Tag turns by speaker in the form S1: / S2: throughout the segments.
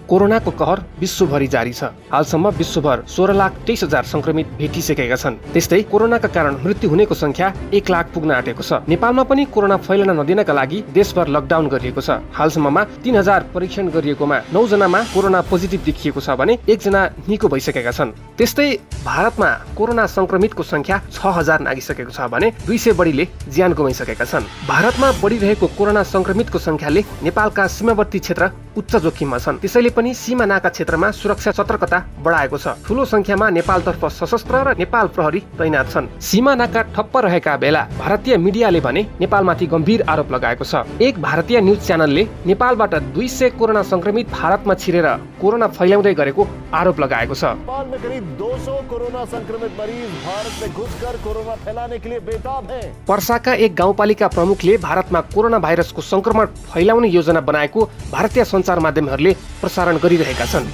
S1: कोरोनाको कहर विश्वभरि जारी छ। हालसम्म विश्वभर 16,23,000 संक्रमित भेटिसकेका छन्। त्यस्तै कोरोनाका कारण मृत्यु हुनेको संख्या 1 लाख पुग्न आँटेको छ। नेपालमा पनि कोरोना फैलन नदिनका लागि देशभर लकडाउन गरिएको छ। हालसम्ममा 3,000 परीक्षण गरिएकोमा 9 जनामा कोरोना पोजिटिभ देखिएको छ भने 1 जना निको भइसकेका छन्। त्यस्तै भारतमा कोरोना संक्रमितको संख्या 6,000 नागिसकेको छ भने 200 बढीले ज्यान गुमाइसकेका छन्। भारतमा बढिरहेको कोरोना संक्रमितको संख्याले नेपालका सीमावर्ती क्षेत्र उच्च जोखिममा छन्। त्यसैले पनि सीमा नाका क्षेत्रमा सुरक्षा सतर्कता बढाएको छ। ठूलो संख्यामा नेपालतर्फ सशस्त्र र नेपाल प्रहरी तैनात छन्। सीमा नाका ठप्प रहेका बेला भारतीय मिडियाले भने नेपालमाथि गम्भीर आरोप लगाएको छ। एक भारतीय न्यूज च्यानलले नेपालबाट 200 कोरोना संक्रमित भारतमा छिरेर कोरोना फैलाउँदै गरेको आरोप लगाएको छ।
S2: नेपाल में करीब 200 कोरोना संक्रमित मरीज भारत में घुसकर कोरोना फैलाने के लिए बेताब हैं।
S1: पर्साका एक गाउँपालिका प्रमुखले भारतमा कोरोना भाइरसको संक्रमण फैलाउने योजना बनाएको भारतीय सञ्चार माध्यमहरूले प्रसारण गरिरहेका छन्।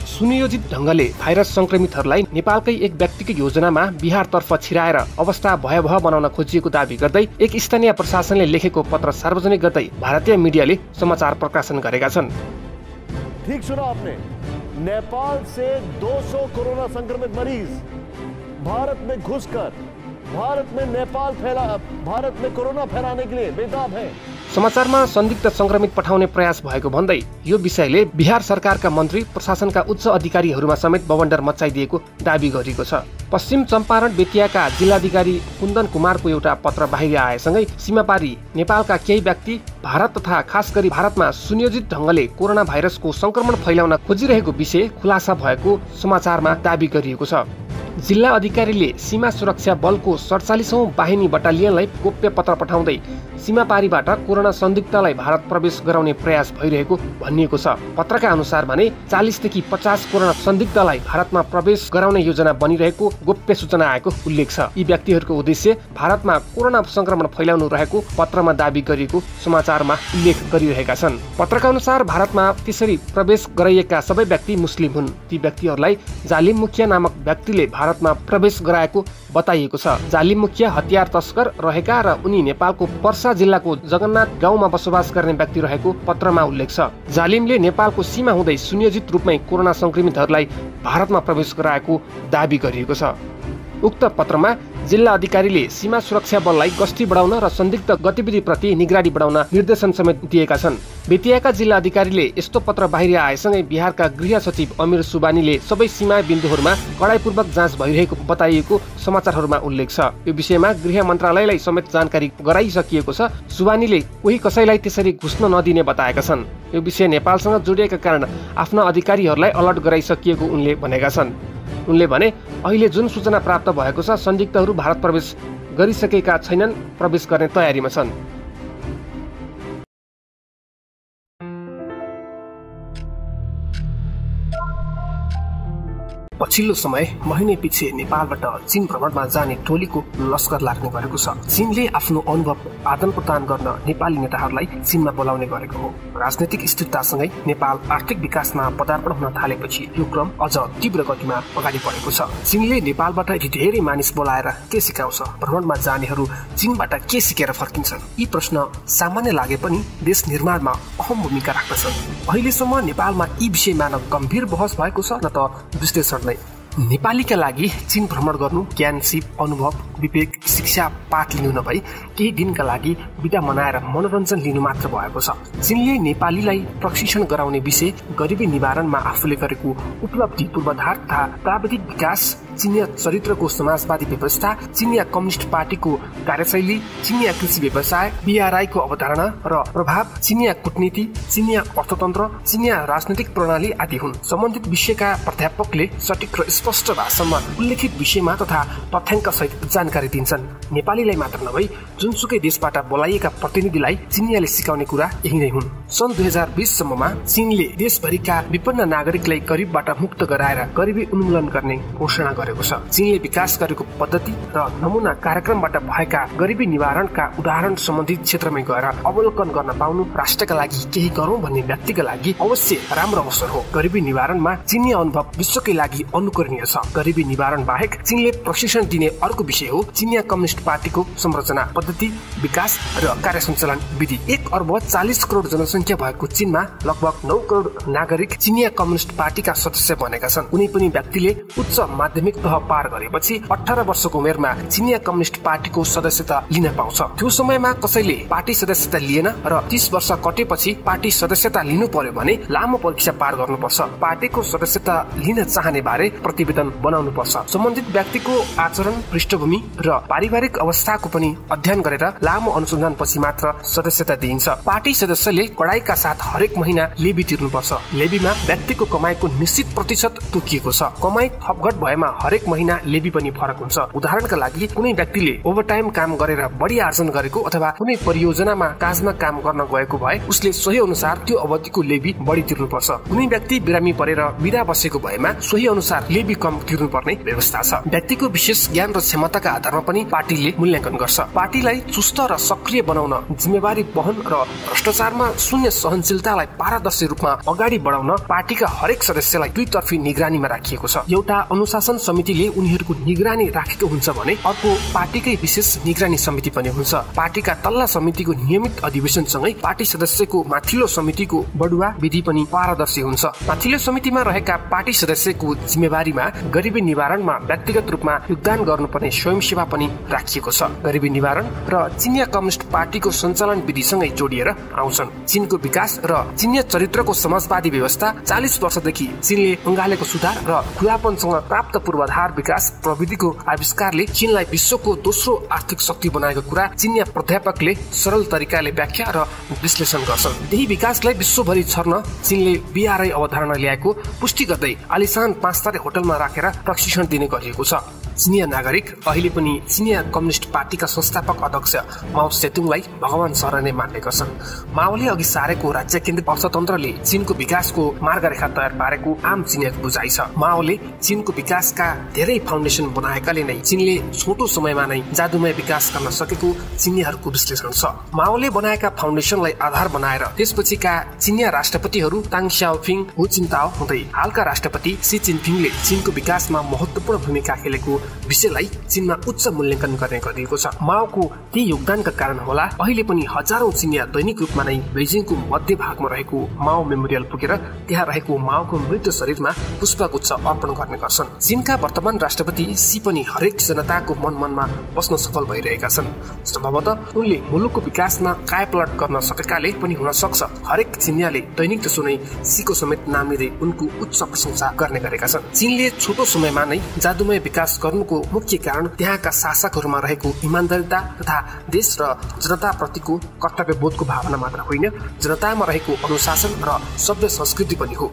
S1: सुनियोजित ढंगले भाइरस संक्रमितहरूलाई नेपालकै एक व्यक्तिको योजनामा बिहारतर्फ छिराएर अवस्था भयावह बनाउन खोजिएको दावी गर्दै एक स्थानीय प्रशासनले लेखेको पत्र सार्वजनिक गर्दै भारतीय मिडियाले समाचार प्रकाशन गरेका छन्।
S2: ठीक सुना आपने, नेपाल से 200 कोरोना संक्रमित मरीज भारत में घुसकर भारत में कोरोना फैलाने के लिए बेताब है।
S1: समाचारमा संदिग्ध संक्रमित पठाउने प्रयास भएको भन्दै यो विषयले बिहार सरकारका मन्त्री प्रशासनका उच्च अधिकारीहरूमा समेत बवण्डर मचाइदिएको दावी गरिएको छ। पश्चिम चम्पारण बेतियाका जिल्लाधिकारी कुन्दन कुमारको एउटा पत्र बाहिर आएसँगै सीमापारी नेपालका केही व्यक्ति भारत तथा खास गरी भारतमा सुनियोजित ढंगले कोरोना भाइरसको संक्रमण फैलाउन खोजिरहेको विषय खुलासा भएको समाचारमा दावी गरिएको छ। जिल्ला अधिकारीले सीमा सुरक्षा बलको 47औं बाहिनी बटालियनलाई गोप्य पत्र पठाउँदै सीमापारीबाट कोरोना संदिग्धलाई भारत प्रवेश गराउने प्रयास भइरहेको भनिएको छ। पत्रका अनुसार भने 40 देखि 50 कोरोना संदिग्धलाई भारतमा प्रवेश गराउने योजना बनिरहेको गोप्य सूचना आएको उल्लेख छ। यी व्यक्तिहरूको उद्देश्य भारतमा कोरोना संक्रमण फैलाउनु रहेको पत्रमा दावी गरिएको समाचारमा उल्लेख गरिरहेका छन्। पत्रका अनुसार भारतमा त्यसरी प्रवेश गराइएका सबै व्यक्ति मुस्लिम हुन्। ती व्यक्तिहरूलाई जालिम मुखिया नामक व्यक्तिले भारतमा प्रवेश गराएको बताइएको छ। जालिम मुखिया हतियार तस्कर रहेका र उनी नेपालको पर्सा जिल्लाको जगन्नाथ गाउँमा बसोबास गर्ने व्यक्ति रहेको पत्रमा उल्लेख छ। जालिमले नेपालको सीमा हुँदै सुनियोजित रूपमै कोरोना संक्रमितहरूलाई भारतमा प्रवेश गराएको दावी गरिएको छ। उक्त पत्रमा जिल्ला अधिकारीले सीमा सुरक्षा बललाई गस्ती बढाउन र संदिग्ध गतिविधिप्रति निगरानी बढाउन निर्देशन समेत दिएका छन्। बेतियाका जिल्ला अधिकारीले यस्तो पत्र बाहिर आएसँगै बिहारका गृह सचिव अमीर सुबानीले सबै सीमा बिन्दुहरूमा कडाइपूर्वक जाँच भइरहेको बताइएको समाचारहरूमा उल्लेख छ। यो विषयमा गृह मन्त्रालयलाई समेत जानकारी गराइसकिएको छ। सुबानीले कोही कसैलाई त्यसरी घुस्न नदिने बताएका छन्। यो विषय नेपालसँग जोडिएका कारण आफ्ना अधिकारीहरूलाई अलर्ट गराइसकिएको उनले भनेका छन्। उनले भने अहिले जुन सूचना प्राप्त भएको छ संदिग्धहरू भारत प्रवेश गरिसकेका छैनन्, प्रवेश गर्ने तयारीमा छन्। पछिल्लो समय महिने पछि नेपालबाट चीन भ्रमणमा जाने टोलीको लस्कर लाग्ने गरेको छ। चीनले आफ्नो अनुभव आदान प्रदान गर्न नेपाली नेताहरूलाई चीनमा बोलाउने गरेको हो। राजनैतिक स्थिरतासँगै नेपाल आर्थिक विकासमा पदार्पण हुन थालेपछि यो क्रम अझ तीव्र गतिमा अगाडि बढेको छ। चीनले नेपालबाट धेरै मानिस बोलाएर के सिकाउँछ? भ्रमणमा जानेहरू चीनबाट के सिकेर फर्किन्छन्? यी प्रश्न सामान्य लागे पनि देश निर्माणमा अहम भूमिका राख्दछन्। अहिलेसम्म नेपालमा यी विषयमा न गम्भीर बहस भएको छ न त विश्लेषण। नेपालीका लागि चीन भ्रमण गर्नु ज्ञान सिप अनुभव विवेक शिक्षा पाठ लिनु नभई केही दिनका लागि बिदा मनाएर मनोरञ्जन लिनु मात्र भएको छ। चीनले नेपालीलाई प्रशिक्षण गराउने विषय, गरिबी निवारणमा आफूले गरेको उपलब्धि, पूर्वाधार तथा प्राविधिक विकास, चीनिया चरित्रको समाजवादी व्यवस्था, चीनिया कम्युनिस्ट पार्टीको कार्यशैली, चीनिया कृषि व्यवसाय, बीआरआईको अवधारणा र प्रभाव, चीनिया कूटनीति, चीनिया अर्थतन्त्र, चीनिया राजनैतिक प्रणाली आदि हुन्। सम्बन्धित विषयका प्राध्यापकले सटीक र स्पष्ट भाषामा उल्लेखित विषयमा तथा तथ्याङ्क सहित जानकारी दिन्छन्। नेपालीलाई मात्र नभई जुनसुकै देशबाट बोलाइएका प्रतिनिधिलाई चीनियाले सिकाउने कुरा यही नै हुन्। सन् 2020 सम्ममा चीनले देशभरिका विपन्न नागरिकलाई गरिबबाट मुक्त गराएर गरिबी उन्मूलन गर्ने घोषणा गरेको छ। चीनले विकास गरेको पद्धति र नमुना कार्यक्रमबाट भएका गरिबी निवारणका उदाहरण सम्बन्धित क्षेत्रमै गएर अवलोकन गर्न पाउनु राष्ट्रका लागि केही गरौं भन्ने व्यक्तिका लागि अवश्य राम्रो अवसर हो। गरिबी निवारणमा चीनी अनुभव विश्वकै लागि अनुकरणीय छ। गरिबी निवारण बाहेक चीनले प्रशिक्षण दिने अर्को विषय हो चीनिया कम्युनिस्ट पार्टीको संरचना, पद्धति, विकास र कार्य सञ्चालन विधि। 1 अर्ब 40 करोड जनसङ्ख्या जनसङ्ख्या भएको चीनमा लगभग 9 करोड नागरिक चिनिया कम्युनिस्ट पार्टीका सदस्य बनेका छन्। कुनै पनि व्यक्तिले उच्च माध्यमिक तह पार गरेपछि 18 वर्षको उमेरमा चिनिया कम्युनिस्ट पार्टीको सदस्यता लिन पाउँछ। त्यो समयमा कसैले पार्टी सदस्यता लिएन र 30 वर्ष कटेपछि पार्टी सदस्यता लिनु पर्यो भने लामो परीक्षा पार गर्नुपर्छ। पार्टीको सदस्यता लिन चाहने बारे प्रतिवेदन बनाउनु पर्छ। सम्बन्धित व्यक्तिको आचरण, पृष्ठभूमि र पारिवारिक अवस्थाको पनि अध्ययन गरेर लामो अनुसन्धानपछि मात्र सदस्यता दिइन्छ। पार्टी सदस्यले कडाइका साथ हरेक महिना लेबी तिर्नुपर्छ। लेबीमा व्यक्तिको कमाईको निश्चित प्रतिशत तोकिएको छ। कमाई थपघट भएमा हरेक महिना लेबी पनि फरक हुन्छ। उदाहरणका लागि कुनै व्यक्तिले ओभरटाइम काम गरेर बढी आर्जन गरेको अथवा कुनै परियोजनामा काजमा काम गर्न गएको भए उसले सोही अनुसार त्यो अवधिको लेबी बढी तिर्नुपर्छ। कुनै व्यक्ति बिरामी परेर बिदा बसेको भएमा सोही अनुसार लेबी कम तिर्नुपर्ने व्यवस्था छ। व्यक्तिको विशेष ज्ञान र क्षमताका आधारमा पनि पार्टीले मूल्याङ्कन गर्छ। पार्टीलाई चुस्त र सक्रिय बनाउन, जिम्मेवारी वहन र भ्रष्टाचारमा शून्य सहनशीलतालाई पारदर्शी रूपमा अगाडि बढाउन पार्टीका हरेक सदस्यलाई दुईतर्फी निगरानीमा राखिएको छ। एउटा अनुशासन समितिले उनीहरूको निगरानी राखेको हुन्छ भने अर्को पार्टीकै विशेष निगरानी समिति पनि हुन्छ। पार्टीका तल्ला समितिको नियमित अधिवेशनसँगै पार्टी सदस्यको माथिल्लो समितिको बढुवा विधि पनि पारदर्शी हुन्छ। माथिल्लो समितिमा रहेका पार्टी सदस्यको जिम्मेवारीमा गरिबी निवारणमा व्यक्तिगत रूपमा योगदान गर्नुपर्ने स्वयंसेवा पनि राखिएको छ। गरिबी निवारण र चिनिया कम्युनिस्ट पार्टीको सञ्चालन विधिसँगै जोडिएर आउँछन्। चीनको विकास र चिनिया चरित्रको समाजवादी व्यवस्था 40 वर्षदेखि चीनले अँगालेको सुधार र खुलापनसँग प्राप्त पूर्वाधार विकास प्रविधिको आविष्कारले चीनलाई विश्वको दोस्रो आर्थिक शक्ति बनाएको कुरा चिनिया प्राध्यापकले सरल तरिकाले व्याख्या र विश्लेषण गर्छन्। यही विकासलाई विश्वभरि छर्न चीनले बीआरआई अवधारणा ल्याएको पुष्टि गर्दै आलिशान 5 तारे होटलमा राखेर प्रशिक्षण दिने गरिएको छ। चिनिया नागरिक अहिले पनि चिनिया कम्युनिस्ट पार्टीका संस्थापक अध्यक्ष माओ सेतुङलाई भगवान शरण नै मान्ने गर्छन्। माओले अघि सारेको राज्य केन्द्रित अर्थतन्त्रले चीनको विकासको मार्गरेखा तयार पारेको आम चिनियाको बुझाइ छ। माओले चीनको विकासका धेरै फाउन्डेसन बनाएकाले नै चीनले छोटो समयमा नै जादुमय विकास गर्न सकेको चिनियाहरूको विश्लेषण छ। माओले बनाएका फाउन्डेसनलाई आधार बनाएर त्यसपछिका चिनिया राष्ट्रपतिहरू ताङ स्याओपिङ, हु चिन्ताओ हुँदै हालका राष्ट्रपति सी जिनपिङले चीनको विकासमा महत्त्वपूर्ण भूमिका खेलेको विषयलाई चीनमा उच्च मूल्याङ्कन गर्ने गरिएको छ। माओको ती योगदानका कारण होला अहिले पनि हजारौं चिनिया दैनिक रूपमा नै बेजिङको मध्य भागमा रहेको माओ मेमोरियल पुगेर त्यहाँ रहेको माओको मृत शरीरमा पुष्पगुच्छ अर्पण गर्ने गर्छन्। चीनका वर्तमान राष्ट्रपति सी पनि हरेक जनताको मनमा बस्न सफल भइरहेका छन्। सम्भवतः उनले मुलुकको विकासमा कायापलट गर्न सकेकाले पनि हुन सक्छ हरेक चिनियाले दैनिक जसो नै सीको समेत नाम लिँदै उनको उच्च प्रशंसा गर्ने गरेका छन्। चीनले छोटो समयमा नै जादुमय विकास गर्नुको मुख्य कारण त्यहाँका शासकहरूमा रहेको इमानदारिता तथा देश र जनताप्रतिको कर्तव्यबोधको भावना मात्र होइन, जनतामा रहेको अनुशासन र सभ्य संस्कृति पनि हो।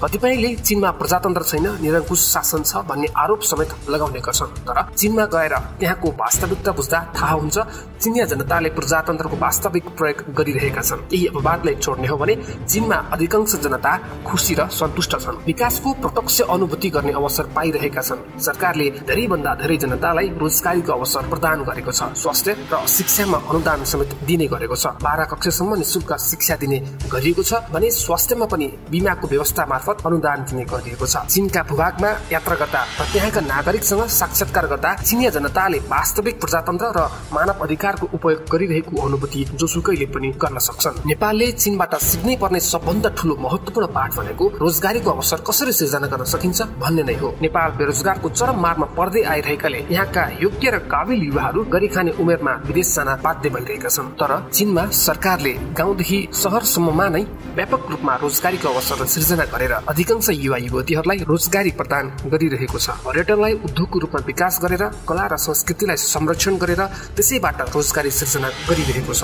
S1: कतिपयले चीनमा प्रजातन्त्र छैन, निरङ्कुश शासन छ भन्ने आरोप समेत लगाउने गर्छन्। तर चीनमा गएर त्यहाँको वास्तविकता बुझ्दा थाहा हुन्छ चिनिया जनताले प्रजातन्त्रको वास्तविक प्रयोग गरिरहेका छन्। यही अपवादलाई छोड्ने हो भने चीनमा अधिकांश जनता खुसी र सन्तुष्ट छन्। विकासको प्रत्यक्ष अनुभूति गर्ने अवसर पाइरहेका छन्। सरकारले धेरै भन्दा धेरै जनतालाई रोजगारीको अवसर प्रदान गरेको छ। स्वास्थ्य र शिक्षामा अनुदान समेत दिने गरेको छ। 12 कक्षासम्म निशुल्क शिक्षा दिने गरिएको छ भने स्वास्थ्यमा पनि बिमाको व्यवस्था मार्फत अनुदान दिने गरिएको छ। चीनका भूभागमा यात्रा गर्दा र त्यहाँका नागरिकसँग साक्षात्कार गर्दा चिनिया जनताले वास्तविक प्रजातन्त्र र मानव अधिकारको उपयोग गरिरहेको अनुभूति जोसुकैले पनि गर्न सक्छन्। नेपालले चीनबाट सिक्नै पर्ने सबभन्दा ठूलो महत्त्वपूर्ण पाठ भनेको रोजगारीको अवसर कसरी सिर्जना गर्न सकिन्छ भन्ने नै हो। नेपाल बेरोजगारको चरम मारमा पर्दै आइरहेकाले यहाँका योग्य र काबिल युवाहरू गरी खाने उमेरमा विदेश जान बाध्य भइरहेका छन्। तर चीनमा सरकारले गाउँदेखि शहरसम्ममा नै व्यापक रूपमा रोजगारीको अवसर सिर्जना गरेर अधिकांश युवा युवतीहरूलाई रोजगारी प्रदान गरिरहेको छ। पर्यटनलाई उद्योगको रूपमा विकास गरेर कला र संस्कृतिलाई संरक्षण गरेर त्यसैबाट रोजगारी सिर्जना गरिरहेको छ।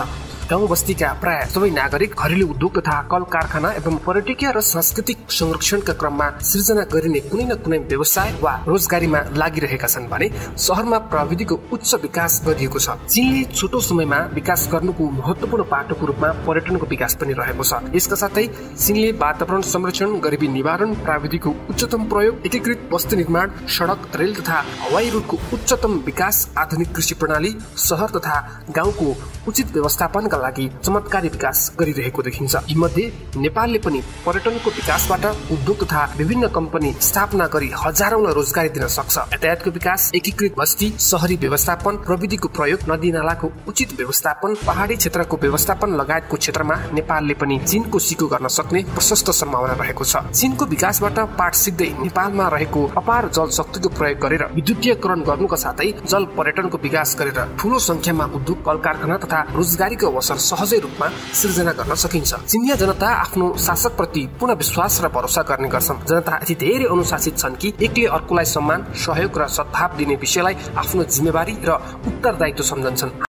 S1: गाउँ बस्तीका प्राय सबै नागरिक घरेलु उद्योग तथा कल कारखाना एवं पर्यटकीय र सांस्कृतिक संरक्षणका क्रममा सिर्जना गरिने कुनै न कुनै व्यवसाय वा रोजगारीमा लागिरहेका छन् भने शहरमा प्रविधिको उच्च विकास गरिएको छ। चीनले छोटो समयमा विकास गर्नुको महत्त्वपूर्ण पाटोको रूपमा पर्यटनको विकास पनि रहेको छ। यसका साथै चीनले वातावरण संरक्षण, गरिबी निवारण, प्रविधिको उच्चतम प्रयोग, एकीकृत बस्ती निर्माण, सडक, रेल तथा हवाई रूटको उच्चतम विकास, आधुनिक कृषि प्रणाली, शहर तथा गाउँको उचित व्यवस्थापनका लागि चमत्कारी विकास गरिरहेको देखिन्छ। यीमध्ये नेपालले पनि पर्यटनको विकासबाट उद्योग तथा विभिन्न कम्पनी स्थापना गरी हजारौंलाई रोजगारी दिन सक्छ। यातायातको विकास, एकीकृत बस्ती, शहरी व्यवस्थापन, प्रविधिको प्रयोग, नदी नालाको उचित व्यवस्थापन, पहाडी क्षेत्रको व्यवस्थापन लगायतको क्षेत्रमा नेपालले पनि चीनको सिको गर्न सक्ने प्रशस्त सम्भावना रहेको छ। चीनको विकासबाट पाठ सिक्दै नेपालमा रहेको अपार जल शक्तिको प्रयोग गरेर विद्युतीयकरण गर्नुका साथै जल पर्यटनको विकास गरेर ठूलो संख्यामा उद्योग, कल कारखाना तथा रोजगारीको अवसर सहजै रूपमा सिर्जना गर्न सकिन्छ। चिनिया जनता आफ्नो शासकप्रति पूर्ण विश्वास र भरोसा गर्ने गर्छन्। जनता यति धेरै अनुशासित छन् कि एकले अर्कोलाई सम्मान, सहयोग र सद्भाव दिने विषयलाई आफ्नो जिम्मेवारी र उत्तरदायित्व सम्झन्छन्।